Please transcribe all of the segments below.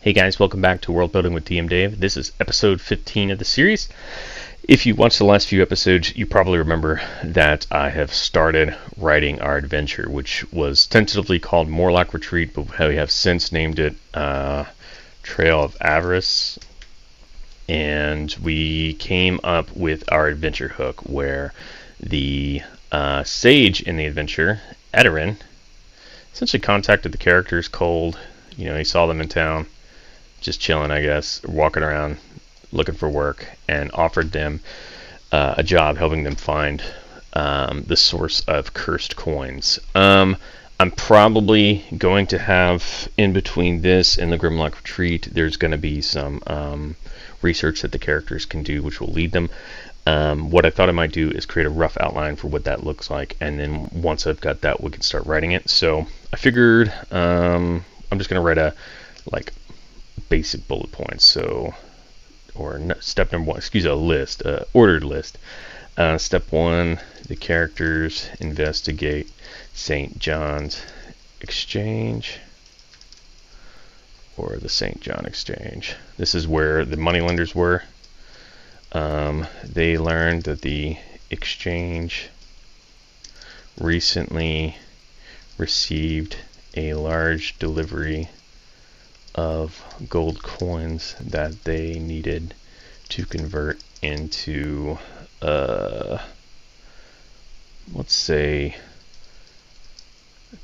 Hey guys, welcome back to Worldbuilding with DMDave. This is episode 15 of the series. If you watched the last few episodes, you probably remember that I have started writing our adventure, which was tentatively called Morlock Retreat, but we have since named it Trail of Avarice. And we came up with our adventure hook where the sage in the adventure, Edarin, essentially contacted the characters cold. You know, he saw them in town, just chilling, I guess, walking around looking for work, and offered them a job helping them find the source of cursed coins. I'm probably going to have, in between this and the Grimlock Retreat, there's going to be some research that the characters can do, which will lead them. What I thought I might do is create a rough outline for what that looks like, and then once I've got that, we can start writing it. So I figured I'm just going to write a basic bullet points. So, or step number one, a list, ordered list. Step one, the characters investigate St. John's Exchange, or the St. John Exchange. This is where the moneylenders were. They learned that the exchange recently received a large delivery of gold coins that they needed to convert into, let's say,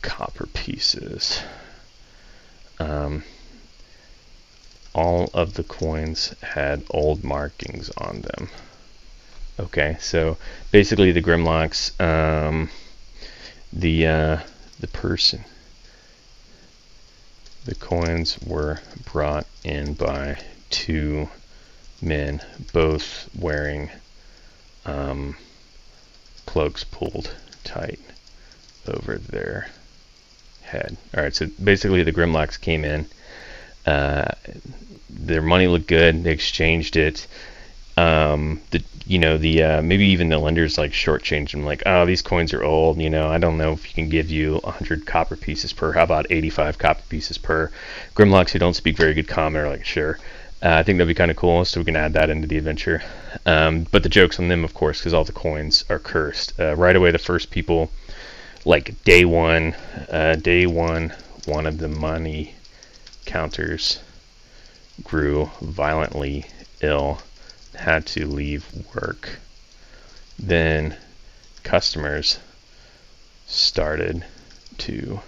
copper pieces. All of the coins had old markings on them. Okay, so basically the Grimlocks, the coins were brought in by two men, both wearing cloaks pulled tight over their head. Alright, so basically the Grimlocks came in. Their money looked good. They exchanged it. Maybe even the lenders shortchanged them. Oh, these coins are old. I don't know if you can give you 100 copper pieces per. How about 85 copper pieces per? Grimlocks who don't speak very good common are like, sure. I think that'd be kind of cool, so we can add that into the adventure. But the joke's on them, of course, because all the coins are cursed. Right away, the first people, day one, one of the money counters grew violently ill, had to leave work. Then customers started to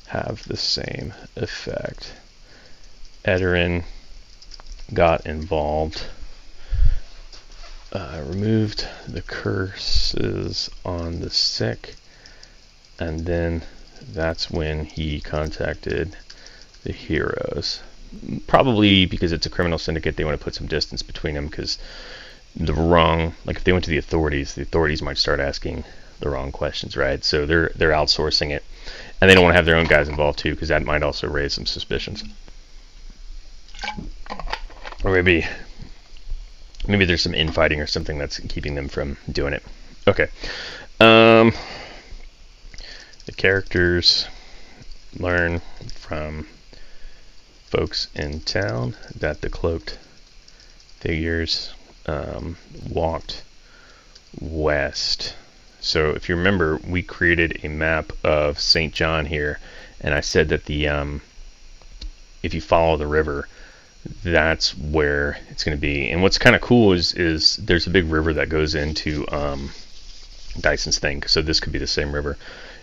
have the same effect. Edarin got involved, removed the curses on the sick, and then that's when he contacted the heroes. Probably because it's a criminal syndicate, they want to put some distance between them, because if they went to the authorities might start asking the wrong questions, right? So they're outsourcing it, and they don't want to have their own guys involved too, because that might also raise some suspicions. Or maybe there's some infighting or something that's keeping them from doing it. Okay. The characters learn from folks in town that the cloaked figures walked west. So if you remember, we created a map of St. John here, and I said that if you follow the river, that's where it's going to be. And what's kind of cool is there's a big river that goes into Dyson's thing, so this could be the same river.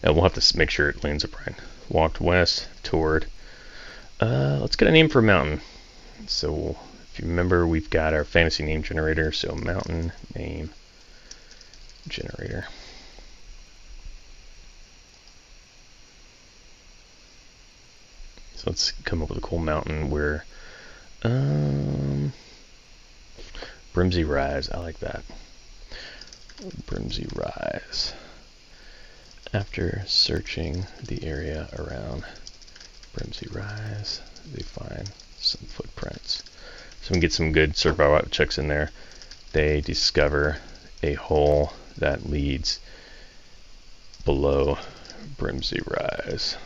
We'll have to make sure it lands up right. Walked west toward. Let's get a name for a mountain. So if you remember, we've got our fantasy name generator. So mountain name generator. So let's come up with a cool mountain where Brimsey Rise. I like that. Brimsey Rise. After searching the area around Brimsey Rise, they find some footprints. So we can get some good survival checks in there. They discover a hole that leads below Brimsey Rise.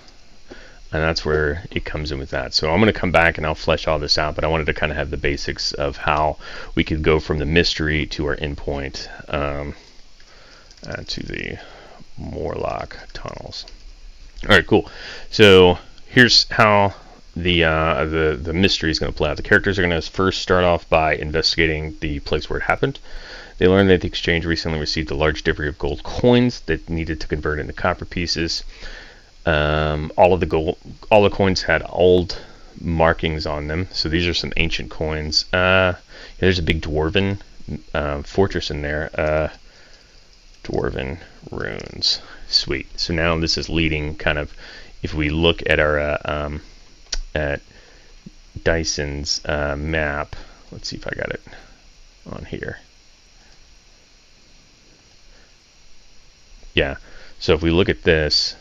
and that's where it comes in with that. So I'm going to come back and I'll flesh all this out, but I wanted to kind of have the basics of how we could go from the mystery to our endpoint, to the Morlock tunnels. All right, cool. So here's how the mystery is going to play out. The characters are going to first start off by investigating the place where it happened. They learn that the exchange recently received a large delivery of gold coins that needed to convert into copper pieces. All the coins had old markings on them, so these are some ancient coins. There's a big dwarven fortress in there. Dwarven runes. Sweet. So now this is leading kind of, if we look at our at Dyson's map, let's see if I got it on here. Yeah, so if we look at this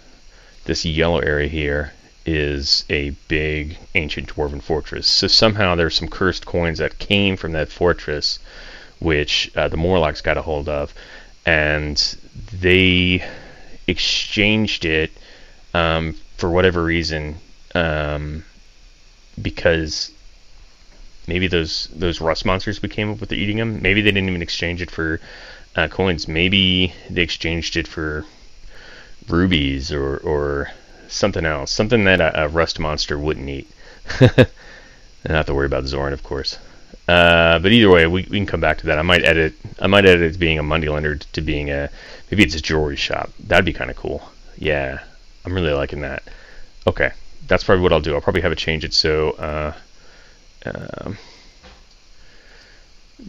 yellow area here is a big ancient dwarven fortress. So somehow there's some cursed coins that came from that fortress, which the Morlocks got a hold of, and they exchanged it for whatever reason, because maybe those rust monsters became up with eating them. Maybe they didn't even exchange it for coins. Maybe they exchanged it for rubies or something else, something that a rust monster wouldn't eat. And not have to worry about Zoran, of course. But either way, we can come back to that. I might edit it as being a moneylender to being maybe it's a jewelry shop. That'd be kind of cool. Yeah, I'm really liking that. Okay, that's probably what I'll do. I'll probably have it change it so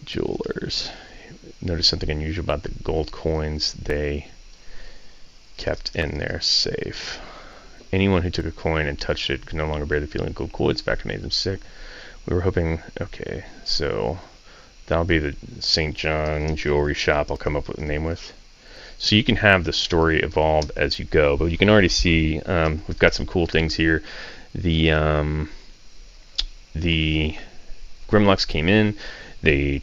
jewelers. Notice something unusual about the gold coins they kept in their safe. Anyone who took a coin and touched it could no longer bear the feeling of gold coins. In fact, it made them sick. We were hoping, okay, so that'll be the St. John jewelry shop I'll come up with a name with. So you can have the story evolve as you go, but you can already see we've got some cool things here. The Grimlocks came in, they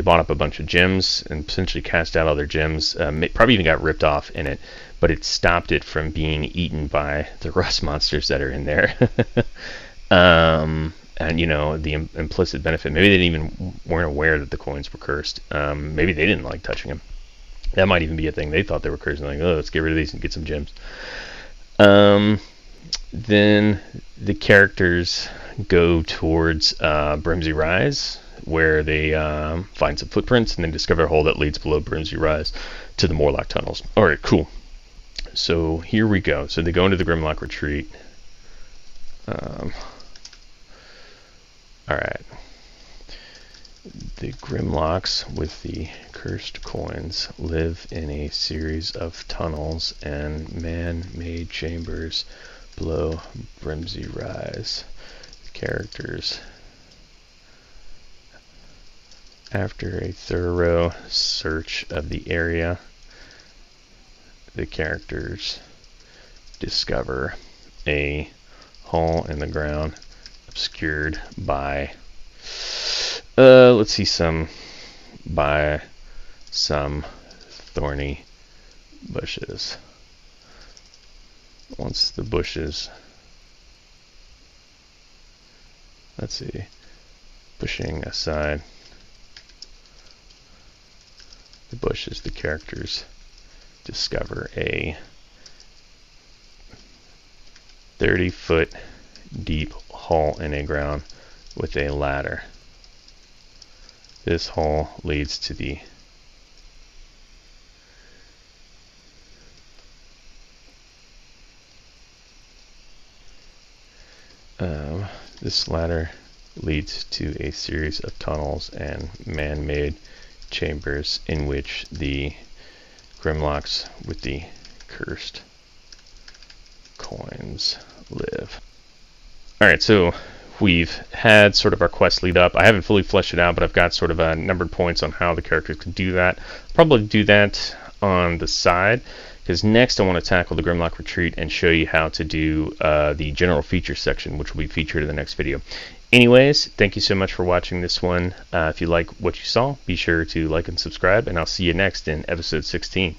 bought up a bunch of gems and essentially cast out all their gems. Probably even got ripped off in it, but it stopped it from being eaten by the rust monsters that are in there. And the implicit benefit, maybe they weren't aware that the coins were cursed. Maybe they didn't like touching them. That might even be a thing. They thought they were cursed and like, oh, let's get rid of these and get some gems. Then the characters go towards Brimsy Rise, where they find some footprints and then discover a hole that leads below Brimsy Rise to the Morlock tunnels. All right, cool. So here we go. So they go into the Grimlock retreat. All right. The Grimlocks with the cursed coins live in a series of tunnels and man-made chambers below Brimsy Rise. The characters, after a thorough search of the area, the characters discover a hole in the ground obscured by some thorny bushes. Once the bushes, pushing aside the bushes, the characters discover a 30-foot deep hole in the ground with a ladder. This hole leads to the this ladder leads to a series of tunnels and man-made chambers in which the Grimlocks with the cursed coins live. Alright, so we've had sort of our quest lead up. I haven't fully fleshed it out, but I've got sort of numbered points on how the characters can do that. I'll probably do that on the side, because next I want to tackle the Grimlock Retreat and show you how to do the general features section, which will be featured in the next video. Anyways, thank you so much for watching this one. If you like what you saw, be sure to like and subscribe, and I'll see you next in episode 16.